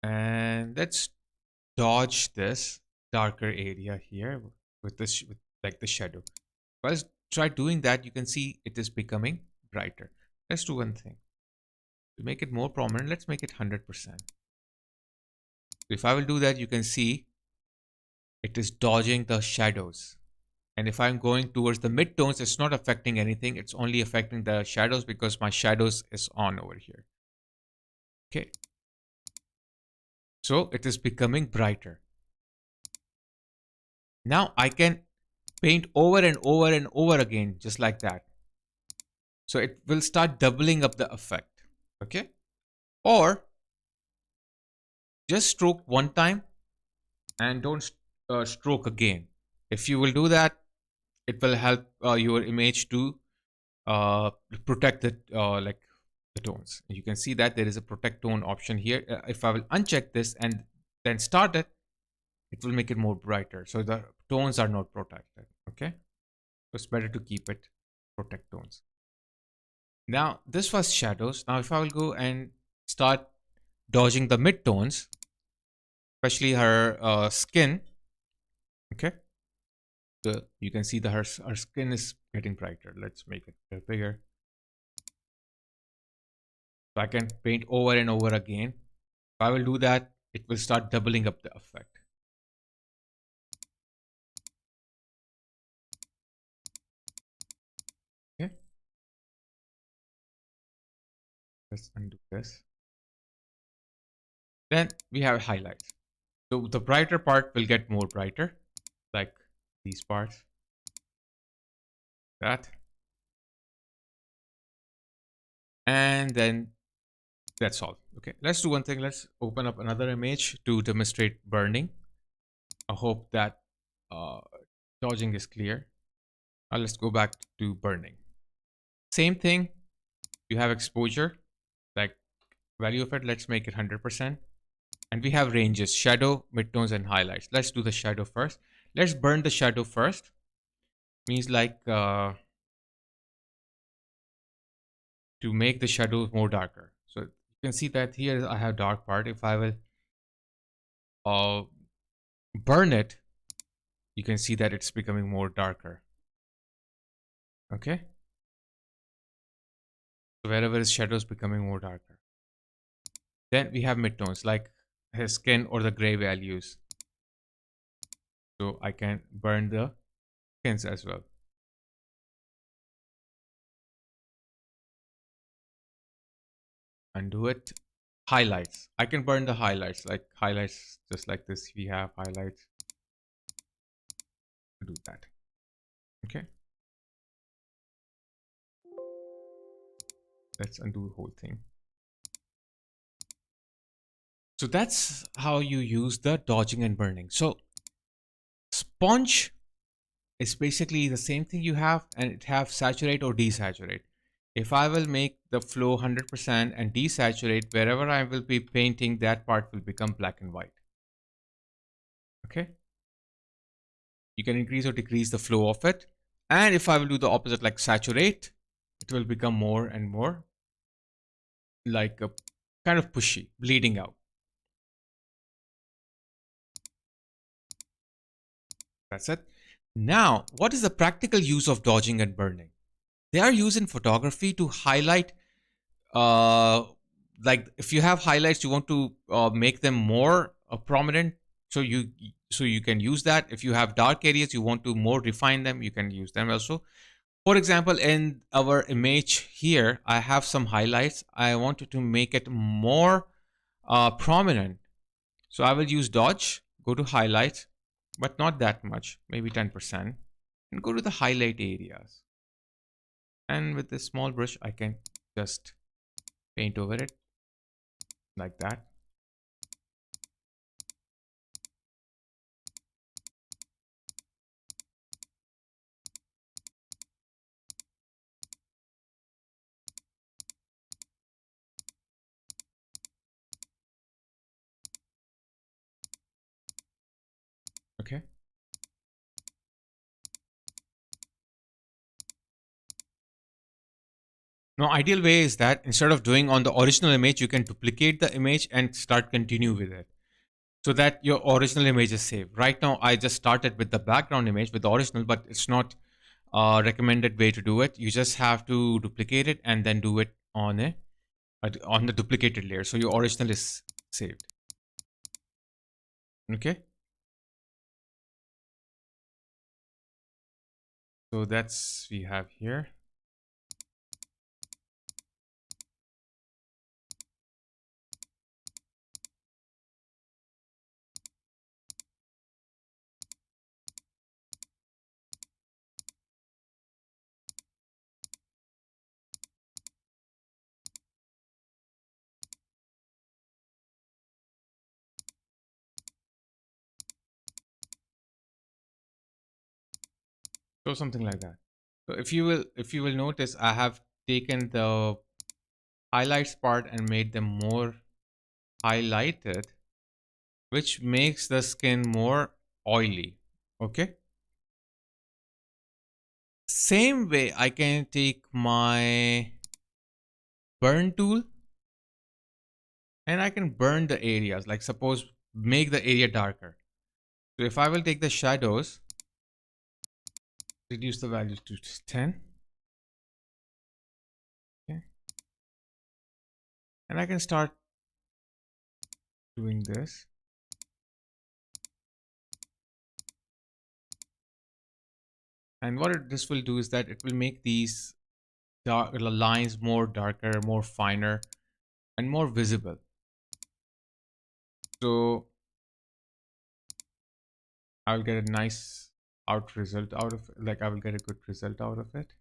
And let's dodge this darker area here with this, with like the shadow. Let's try doing that. You can see it is becoming brighter. Let's do one thing. To make it more prominent, let's make it 100%. If I will do that, you can see it is dodging the shadows. And if I'm going towards the midtones, it's not affecting anything. It's only affecting the shadows because my shadows is on over here. Okay. So it is becoming brighter. Now I can paint over and over and over again, just like that. So it will start doubling up the effect. Okay. Or just stroke one time and don't stroke again. If you will do that, it will help your image to protect the like the tones. You can see that there is a protect tone option here. If I will uncheck this and then start it, it will make it more brighter. So the tones are not protected. Okay, so it's better to keep it protect tones. Now this was shadows. Now if I will go and start dodging the midtones, especially her skin. Okay, you can see that her skin is getting brighter. Let's make it bigger. So I can paint over and over again. If I will do that, it will start doubling up the effect. Okay. Let's undo this. Then we have highlights. So the brighter part will get more brighter, like these parts. That. And then that's all. Okay, let's do one thing. Let's open up another image to demonstrate burning. I hope that dodging is clear. Now let's go back to burning. Same thing. You have exposure. Value of it, let's make it 100%. And we have ranges, shadow, midtones, and highlights. Let's do the shadow first. Let's burn the shadow first. Means like to make the shadow more darker. So you can see that here I have dark part. If I will uh, burn it, you can see that it's becoming more darker. Okay. So wherever his shadow is becoming more darker. Then we have midtones like his skin or the gray values. So I can burn the skins as well. Undo it. Highlights. I can burn the highlights, like highlights just like this. We have highlights. Do that. Okay. Let's undo the whole thing. So that's how you use the dodging and burning. So sponge is basically the same thing you have, and it have saturate or desaturate. If I will make the flow 100% and desaturate, wherever I will be painting, that part will become black and white. Okay. You can increase or decrease the flow of it. And if I will do the opposite, like saturate, it will become more and more like a kind of pushy, bleeding out. That's it. Now, what is the practical use of dodging and burning? They are used in photography to highlight, uh, like if you have highlights, you want to make them more prominent. So you can use that. If you have dark areas, you want to more refine them, you can use them also. For example, in our image here, I have some highlights. I wanted to make it more prominent. So I will use dodge, go to highlights, but not that much, maybe 10%, and go to the highlight areas. And with this small brush, I can just paint over it like that. Okay. Now, ideal way is that instead of doing on the original image, you can duplicate the image and start continue with it, so that your original image is saved. Right now, I just started with the background image with the original, but it's not a recommended way to do it. You just have to duplicate it and then do it on on the duplicated layer, so your original is saved. Okay. So that's we have here. So something like that. So if you will notice, I have taken the highlights part and made them more highlighted, which makes the skin more oily. Okay. Same way, I can take my burn tool and I can burn the areas. Like suppose make the area darker. So if I will take the shadows, reduce the values to 10. Okay. And I can start doing this. And what this will do is that it will make these lines more darker, more finer, and more visible. So I'll get a nice result out of it. Like I will get a good result out of it.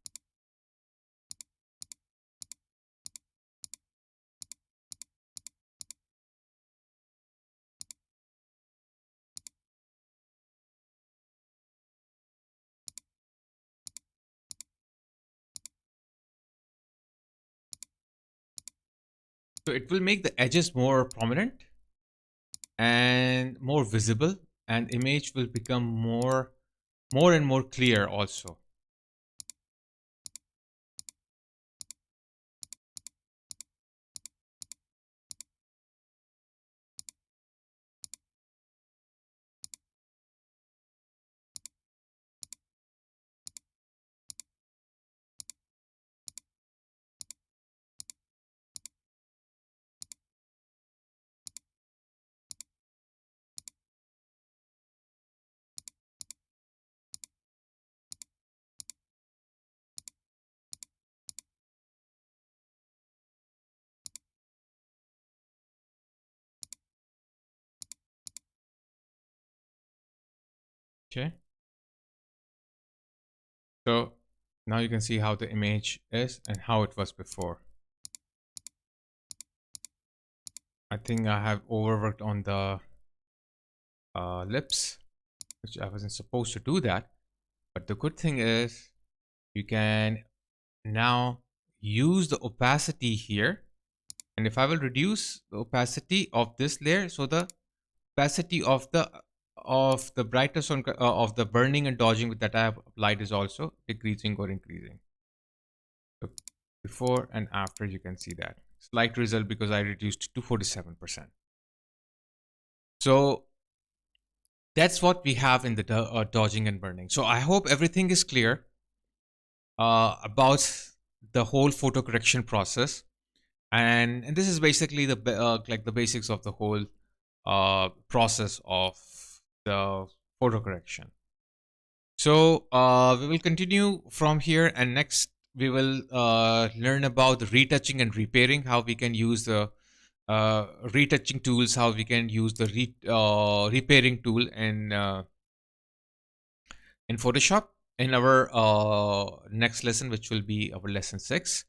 So it will make the edges more prominent and more visible, and image will become more and more clear also. Okay. So now you can see how the image is and how it was before. I think I have overworked on the lips, which I wasn't supposed to do that. But the good thing is you can now use the opacity here. And if I will reduce the opacity of this layer, so the opacity of the brightness on of the burning and dodging that I have applied is also decreasing or increasing. So before and after, you can see that slight result because I reduced to 47%. So that's what we have in the dodging and burning. So I hope everything is clear about the whole photo correction process, and this is basically the like the basics of the whole process of the photo correction. So we will continue from here, and next we will learn about the retouching and repairing, how we can use the retouching tools, how we can use the repairing tool in Photoshop in our next lesson, which will be our lesson 6.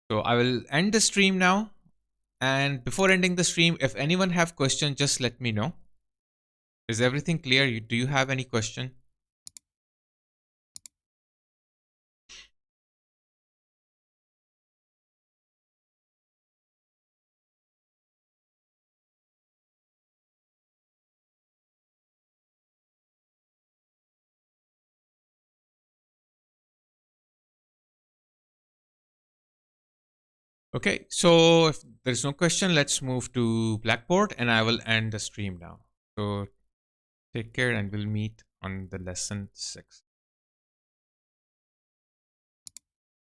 So I will end the stream now. And before ending the stream, if anyone have question, just let me know. Is everything clear? Do you have any question? Okay, so if there's no question, let's move to Blackboard and I will end the stream now. So take care and we'll meet on the lesson 6.